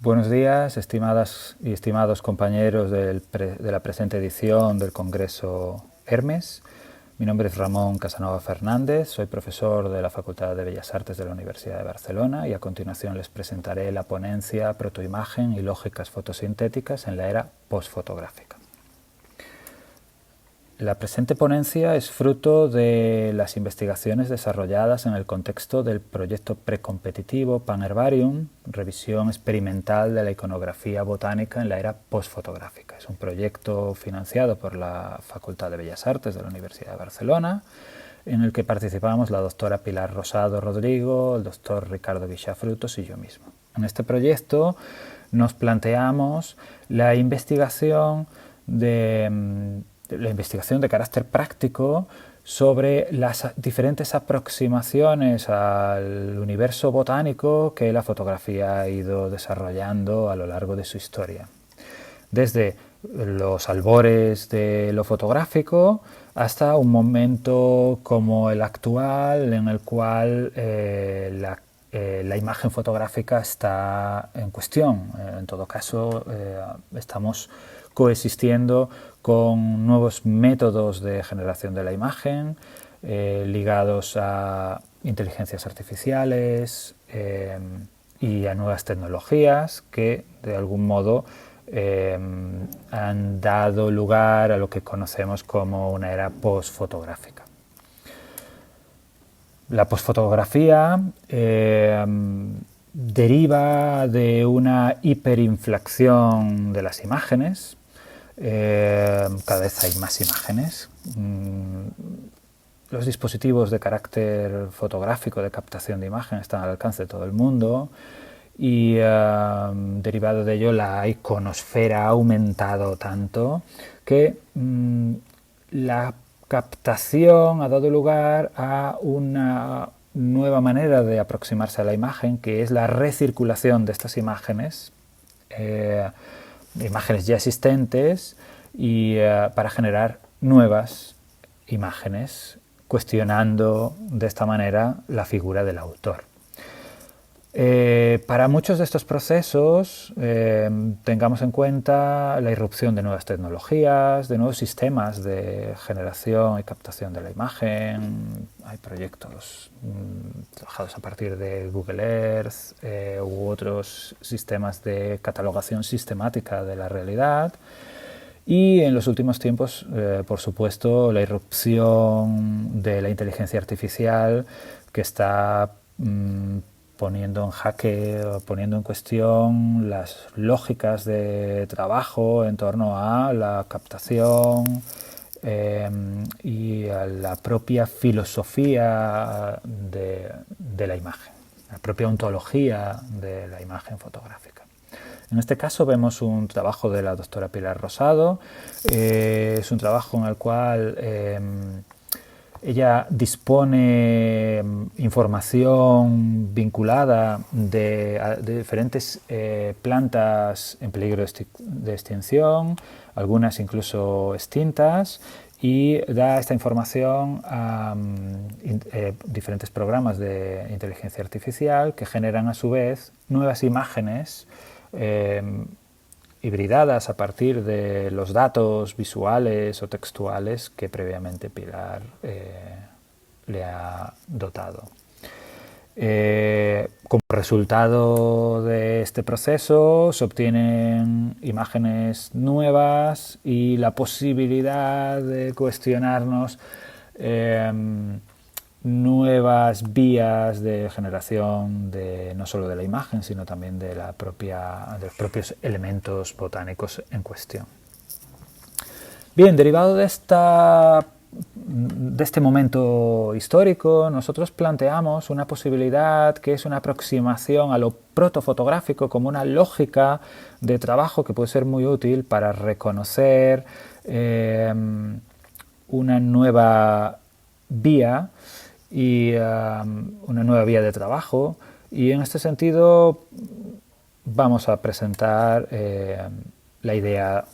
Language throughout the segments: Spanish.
Buenos días, estimadas y estimados compañeros de la presente edición del Congreso Hermes. Mi nombre es Ramón Casanova Fernández, soy profesor de la Facultad de Bellas Artes de la Universidad de Barcelona y a continuación les presentaré la ponencia Protoimagen y lógicas fotosintéticas en la era postfotográfica. La presente ponencia es fruto de las investigaciones desarrolladas en el contexto del proyecto precompetitivo Panherbarium, revisión experimental de la iconografía botánica en la era postfotográfica. Es un proyecto financiado por la Facultad de Bellas Artes de la Universidad de Barcelona, en el que participamos la doctora Pilar Rosado Rodrigo, el doctor Ricardo Guixà Frutos y yo mismo. En este proyecto nos planteamos la investigación de carácter práctico sobre las diferentes aproximaciones al universo botánico que la fotografía ha ido desarrollando a lo largo de su historia. Desde los albores de lo fotográfico hasta un momento como el actual en el cual la imagen fotográfica está en cuestión. En todo caso, estamos coexistiendo con nuevos métodos de generación de la imagen ligados a inteligencias artificiales y a nuevas tecnologías que de algún modo han dado lugar a lo que conocemos como una era postfotográfica. La postfotografía deriva de una hiperinflación de las imágenes. Cada vez hay más imágenes. Los dispositivos de carácter fotográfico de captación de imagen están al alcance de todo el mundo y derivado de ello la iconosfera ha aumentado tanto que la captación ha dado lugar a una nueva manera de aproximarse a la imagen, que es la recirculación de estas imágenes, imágenes ya existentes, y para generar nuevas imágenes, cuestionando de esta manera la figura del autor. Para muchos de estos procesos tengamos en cuenta la irrupción de nuevas tecnologías, de nuevos sistemas de generación y captación de la imagen. Hay proyectos trabajados a partir de Google Earth u otros sistemas de catalogación sistemática de la realidad. Y en los últimos tiempos, por supuesto, la irrupción de la inteligencia artificial que está poniendo en jaque, poniendo en cuestión las lógicas de trabajo en torno a la captación y a la propia filosofía de la imagen, la propia ontología de la imagen fotográfica. En este caso vemos un trabajo de la doctora Pilar Rosado. Es un trabajo en el cual ella dispone información vinculada de diferentes plantas en peligro de extinción, algunas incluso extintas, y da esta información a diferentes programas de inteligencia artificial que generan a su vez nuevas imágenes hibridadas a partir de los datos visuales o textuales que previamente Pilar le ha dotado. Como resultado de este proceso se obtienen imágenes nuevas y la posibilidad de cuestionarnos nuevas vías de generación no solo de la imagen, sino también de los propios elementos botánicos en cuestión. Bien, derivado de este momento histórico, nosotros planteamos una posibilidad que es una aproximación a lo protofotográfico como una lógica de trabajo que puede ser muy útil para reconocer una nueva vía y una nueva vía de trabajo, y en este sentido vamos a presentar la idea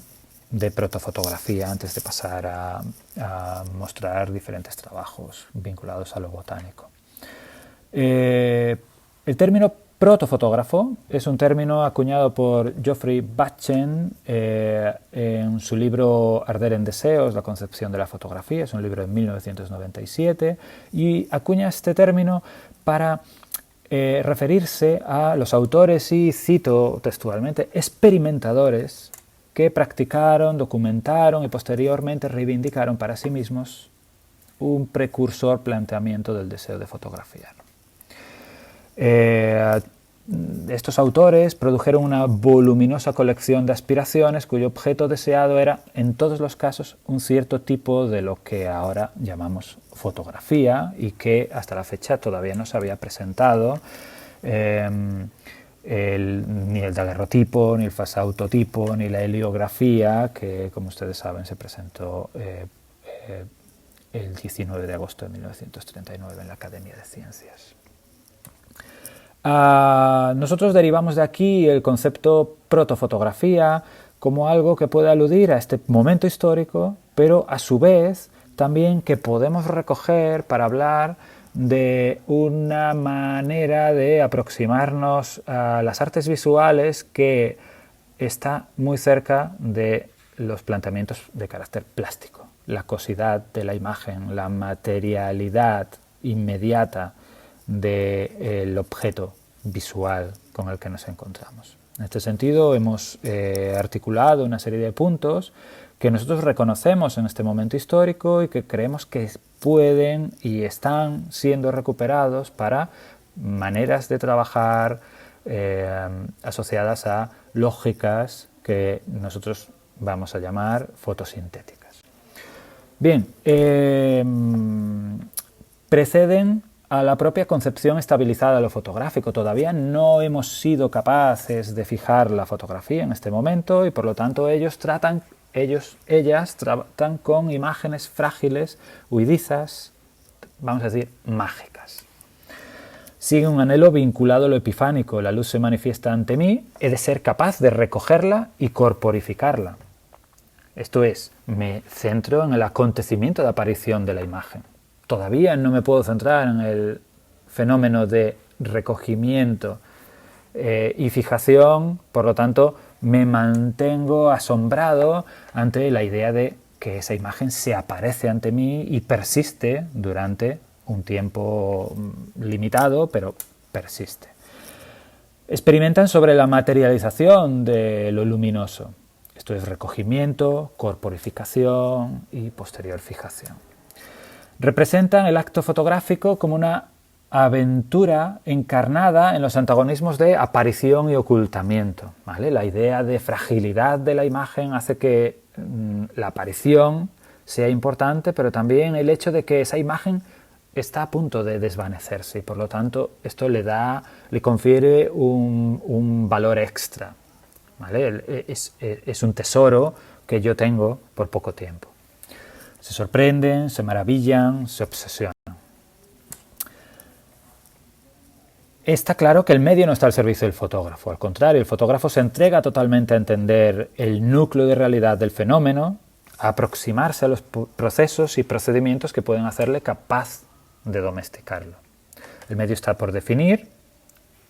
de protofotografía antes de pasar a mostrar diferentes trabajos vinculados a lo botánico. El término Protofotógrafo es un término acuñado por Geoffrey Batchen en su libro Arder en deseos, la concepción de la fotografía, es un libro de 1997, y acuña este término para referirse a los autores, y cito textualmente, experimentadores que practicaron, documentaron y posteriormente reivindicaron para sí mismos un precursor planteamiento del deseo de fotografiar. Estos autores produjeron una voluminosa colección de aspiraciones cuyo objeto deseado era, en todos los casos, un cierto tipo de lo que ahora llamamos fotografía y que hasta la fecha todavía no se había presentado ni el daguerrotipo, ni el fasautotipo, ni la heliografía, que como ustedes saben se presentó el 19 de agosto de 1939 en la Academia de Ciencias. Nosotros derivamos de aquí el concepto protofotografía como algo que puede aludir a este momento histórico, pero a su vez también que podemos recoger para hablar de una manera de aproximarnos a las artes visuales que está muy cerca de los planteamientos de carácter plástico. La cosidad de la imagen, la materialidad inmediata del objeto visual con el que nos encontramos. En este sentido hemos articulado una serie de puntos que nosotros reconocemos en este momento histórico y que creemos que pueden y están siendo recuperados para maneras de trabajar asociadas a lógicas que nosotros vamos a llamar fotosintéticas. Bien, preceden a la propia concepción estabilizada de lo fotográfico. Todavía no hemos sido capaces de fijar la fotografía en este momento y por lo tanto ellas tratan con imágenes frágiles, huidizas, vamos a decir, mágicas. Sigue un anhelo vinculado a lo epifánico. La luz se manifiesta ante mí, he de ser capaz de recogerla y corporificarla. Esto es, me centro en el acontecimiento de aparición de la imagen. Todavía no me puedo centrar en el fenómeno de recogimiento y fijación, por lo tanto me mantengo asombrado ante la idea de que esa imagen se aparece ante mí y persiste durante un tiempo limitado, pero persiste. Experimentan sobre la materialización de lo luminoso. Esto es recogimiento, corporificación y posterior fijación. Representan el acto fotográfico como una aventura encarnada en los antagonismos de aparición y ocultamiento, ¿vale? La idea de fragilidad de la imagen hace que la aparición sea importante, pero también el hecho de que esa imagen está a punto de desvanecerse y por lo tanto esto le confiere un valor extra, ¿vale? Es un tesoro que yo tengo por poco tiempo. Se sorprenden, se maravillan, se obsesionan. Está claro que el medio no está al servicio del fotógrafo. Al contrario, el fotógrafo se entrega totalmente a entender el núcleo de realidad del fenómeno, a aproximarse a los procesos y procedimientos que pueden hacerle capaz de domesticarlo. El medio está por definir,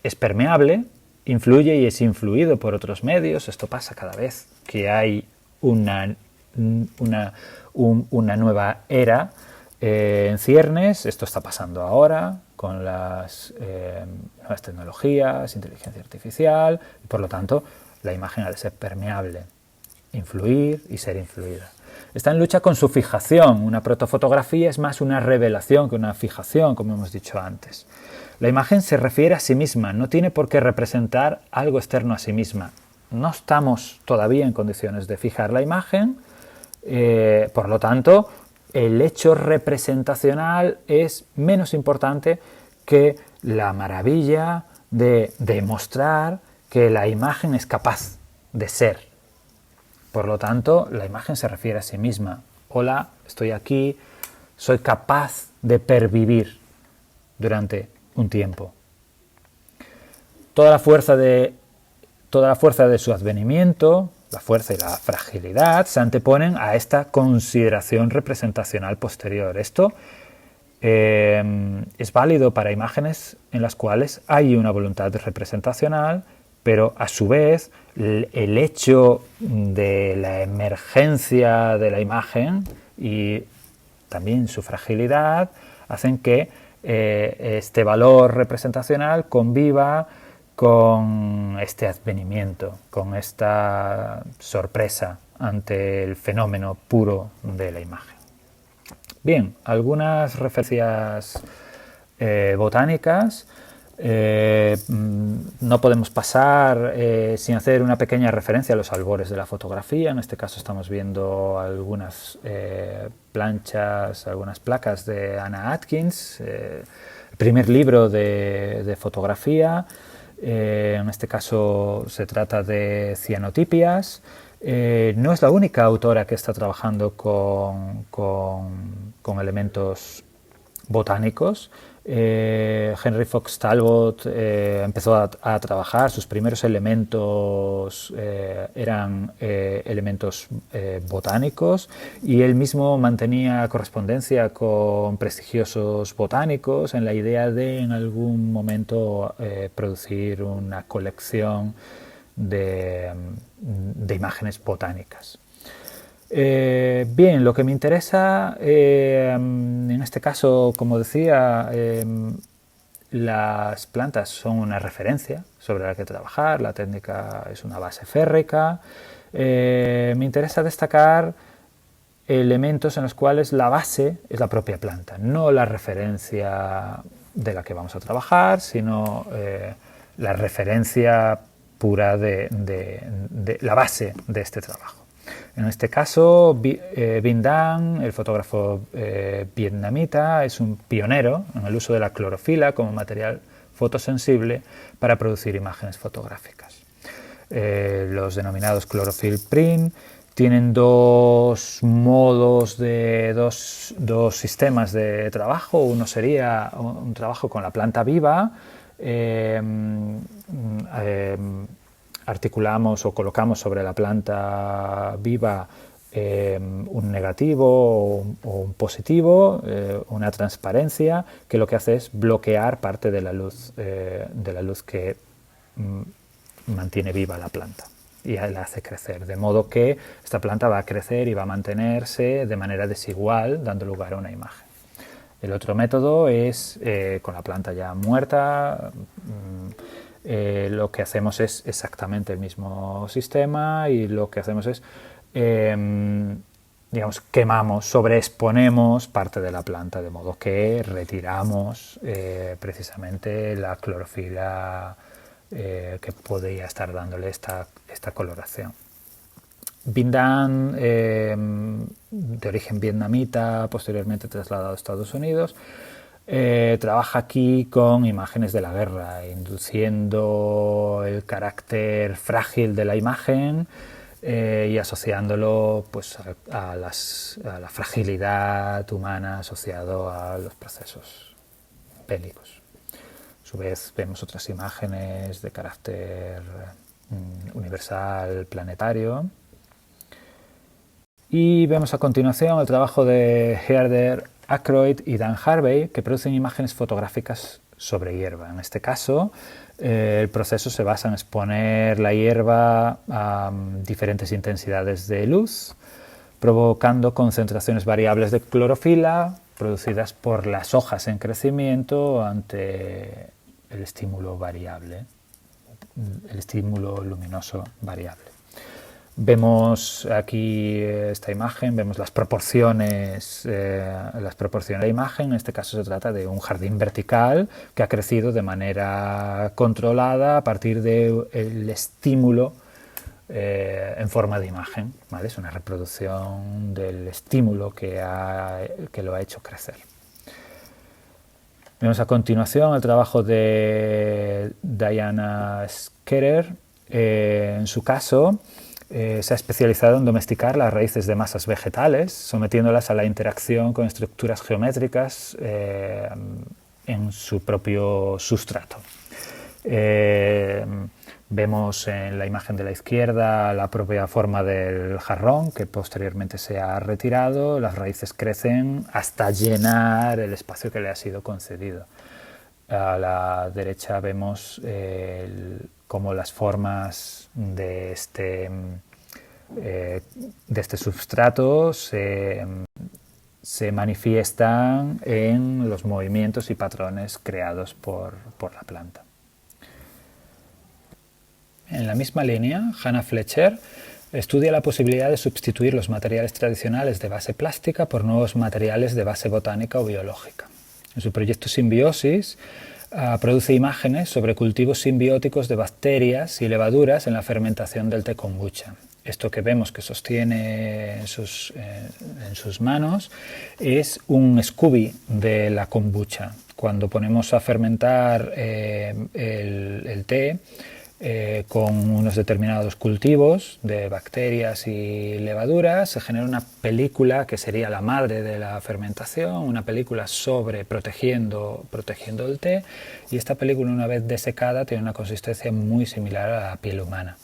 es permeable, influye y es influido por otros medios. Esto pasa cada vez que hay una nueva era en ciernes. Esto está pasando ahora con las nuevas tecnologías, inteligencia artificial, y por lo tanto la imagen ha de ser permeable, influir y ser influida. Está en lucha con su fijación. Una protofotografía es más una revelación que una fijación, como hemos dicho antes. La imagen se refiere a sí misma, no tiene por qué representar algo externo a sí misma. No estamos todavía en condiciones de fijar la imagen, por lo tanto, el hecho representacional es menos importante que la maravilla de demostrar que la imagen es capaz de ser. Por lo tanto, la imagen se refiere a sí misma. Hola, estoy aquí, soy capaz de pervivir durante un tiempo. Toda la fuerza de su advenimiento, la fuerza y la fragilidad, se anteponen a esta consideración representacional posterior. Esto Es válido para imágenes en las cuales hay una voluntad representacional, pero a su vez el hecho de la emergencia de la imagen y también su fragilidad hacen que este valor representacional conviva con este advenimiento, con esta sorpresa ante el fenómeno puro de la imagen. Bien, algunas referencias botánicas. No podemos pasar sin hacer una pequeña referencia a los albores de la fotografía. En este caso estamos viendo algunas planchas, algunas placas de Anna Atkins, el primer libro de fotografía. En este caso se trata de cianotipias. No es la única autora que está trabajando con elementos botánicos. Henry Fox Talbot empezó a trabajar, sus primeros elementos eran elementos botánicos, y él mismo mantenía correspondencia con prestigiosos botánicos en la idea de en algún momento producir una colección de imágenes botánicas. Bien, lo que me interesa en este caso, como decía, las plantas son una referencia sobre la que trabajar, la técnica es una base férrica. Me interesa destacar elementos en los cuales la base es la propia planta, no la referencia de la que vamos a trabajar, sino la referencia pura de la base de este trabajo. En este caso, Binh Danh, el fotógrafo vietnamita, es un pionero en el uso de la clorofila como material fotosensible para producir imágenes fotográficas. Los denominados chlorophyll print tienen dos modos, dos sistemas de trabajo. Uno sería un trabajo con la planta viva. Articulamos o colocamos sobre la planta viva un negativo o un positivo, una transparencia, que lo que hace es bloquear parte de la luz que mantiene viva la planta y la hace crecer, de modo que esta planta va a crecer y va a mantenerse de manera desigual, dando lugar a una imagen. El otro método es con la planta ya muerta. Lo que hacemos es exactamente el mismo sistema, y lo que hacemos es, digamos, quemamos, sobreexponemos parte de la planta, de modo que retiramos precisamente la clorofila que podría estar dándole esta coloración. Binh Danh, de origen vietnamita, posteriormente trasladado a Estados Unidos, trabaja aquí con imágenes de la guerra, induciendo el carácter frágil de la imagen y asociándolo pues, a la fragilidad humana asociado a los procesos bélicos. A su vez vemos otras imágenes de carácter universal, planetario. Y vemos a continuación el trabajo de Heather Ackroyd y Dan Harvey, que producen imágenes fotográficas sobre hierba. En este caso, el proceso se basa en exponer la hierba a diferentes intensidades de luz, provocando concentraciones variables de clorofila producidas por las hojas en crecimiento ante el estímulo variable, el estímulo luminoso variable. Vemos aquí esta imagen, vemos las proporciones de la imagen. En este caso se trata de un jardín vertical que ha crecido de manera controlada a partir del estímulo en forma de imagen, ¿vale? Es una reproducción del estímulo que lo ha hecho crecer. Vemos a continuación el trabajo de Diana Scudder. En su caso, se ha especializado en domesticar las raíces de masas vegetales, sometiéndolas a la interacción con estructuras geométricas en su propio sustrato. Vemos en la imagen de la izquierda la propia forma del jarrón, que posteriormente se ha retirado. Las raíces crecen hasta llenar el espacio que le ha sido concedido. A la derecha vemos cómo las formas de este substrato se manifiestan en los movimientos y patrones creados por la planta. En la misma línea, Hannah Fletcher estudia la posibilidad de sustituir los materiales tradicionales de base plástica por nuevos materiales de base botánica o biológica. En su proyecto Simbiosis produce imágenes sobre cultivos simbióticos de bacterias y levaduras en la fermentación del té kombucha. Esto que vemos que sostiene en sus manos es un Scooby de la kombucha. Cuando ponemos a fermentar el té, con unos determinados cultivos de bacterias y levaduras, se genera una película que sería la madre de la fermentación, una película sobre protegiendo el té, y esta película, una vez desecada, tiene una consistencia muy similar a la piel humana.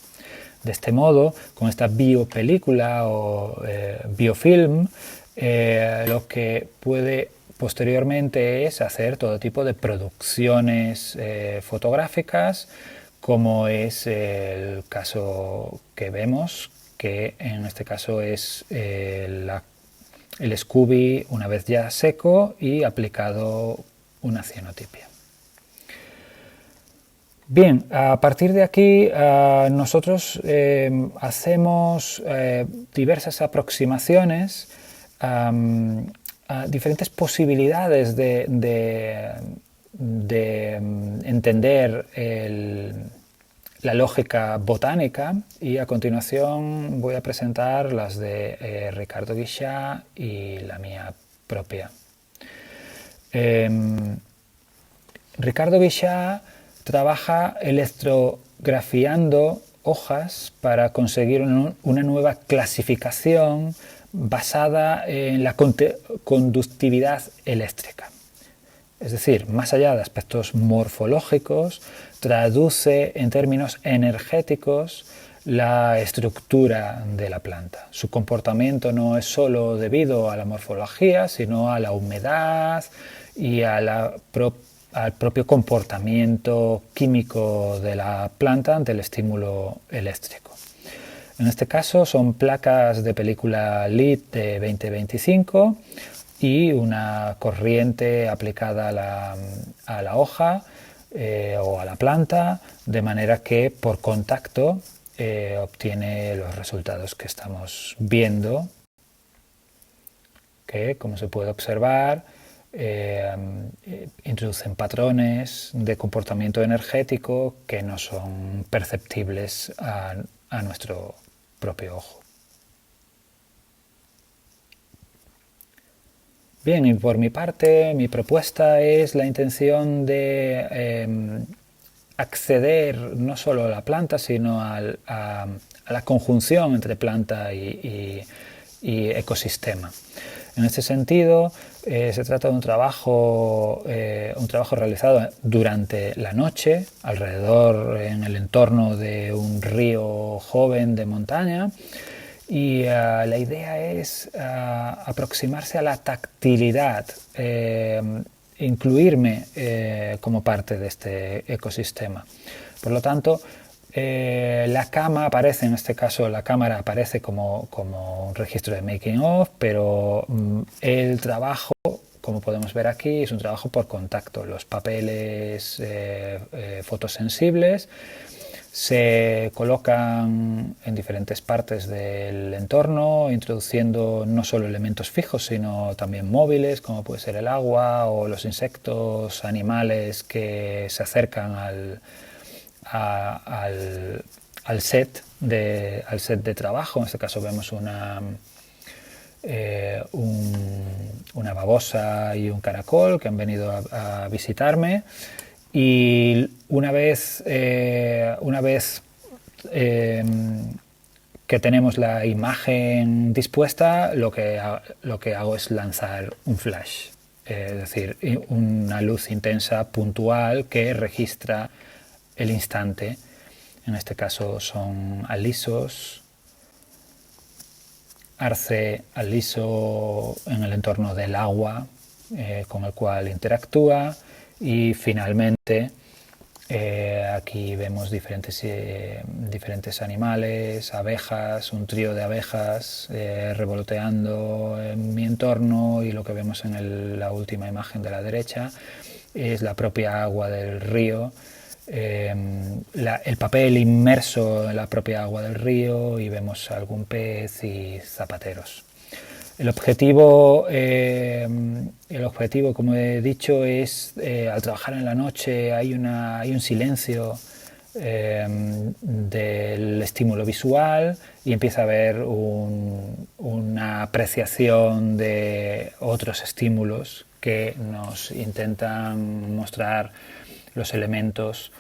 De este modo, con esta biopelícula o biofilm, lo que puede posteriormente es hacer todo tipo de producciones fotográficas, como es el caso que vemos, que en este caso es el Scooby una vez ya seco y aplicado una cianotipia. Bien, a partir de aquí nosotros hacemos diversas aproximaciones a diferentes posibilidades de entender la lógica botánica, y a continuación voy a presentar las de Ricardo Guixà y la mía propia. Ricardo Guixà trabaja electrografiando hojas para conseguir una nueva clasificación basada en la conductividad eléctrica. Es decir, más allá de aspectos morfológicos, traduce en términos energéticos la estructura de la planta. Su comportamiento no es solo debido a la morfología, sino a la humedad y al propio comportamiento químico de la planta ante el estímulo eléctrico. En este caso son placas de película LED de 2025 y una corriente aplicada a la hoja o a la planta, de manera que por contacto obtiene los resultados que estamos viendo, que, como se puede observar, introducen patrones de comportamiento energético que no son perceptibles a nuestro propio ojo. Bien, y por mi parte, mi propuesta es la intención de acceder no solo a la planta, sino a la conjunción entre planta y ecosistema. En este sentido, se trata de un trabajo realizado durante la noche, alrededor en el entorno de un río joven de montaña, y la idea es aproximarse a la tactilidad, incluirme como parte de este ecosistema. Por lo tanto, la cama aparece, en este caso la cámara aparece como un registro de making of, pero el trabajo, como podemos ver aquí, es un trabajo por contacto. Los papeles fotosensibles se colocan en diferentes partes del entorno, introduciendo no solo elementos fijos, sino también móviles, como puede ser el agua o los insectos, animales que se acercan al set de trabajo. En este caso vemos una babosa y un caracol que han venido a visitarme. Y una vez que tenemos la imagen dispuesta, lo que hago es lanzar un flash, es decir, una luz intensa puntual que registra el instante en este caso son alisos, arce aliso en el entorno del agua con el cual interactúa, y finalmente aquí vemos diferentes animales, abejas, un trío de abejas revoloteando en mi entorno, y lo que vemos en la última imagen de la derecha es la propia agua del río, el papel inmerso en la propia agua del río, y vemos algún pez y zapateros. El objetivo, como he dicho, es al trabajar en la noche hay un silencio del estímulo visual, y empieza a haber una apreciación de otros estímulos que nos intentan mostrar los elementos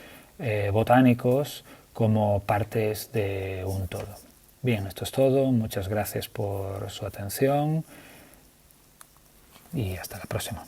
botánicos como partes de un todo. Bien, esto es todo. Muchas gracias por su atención y hasta la próxima.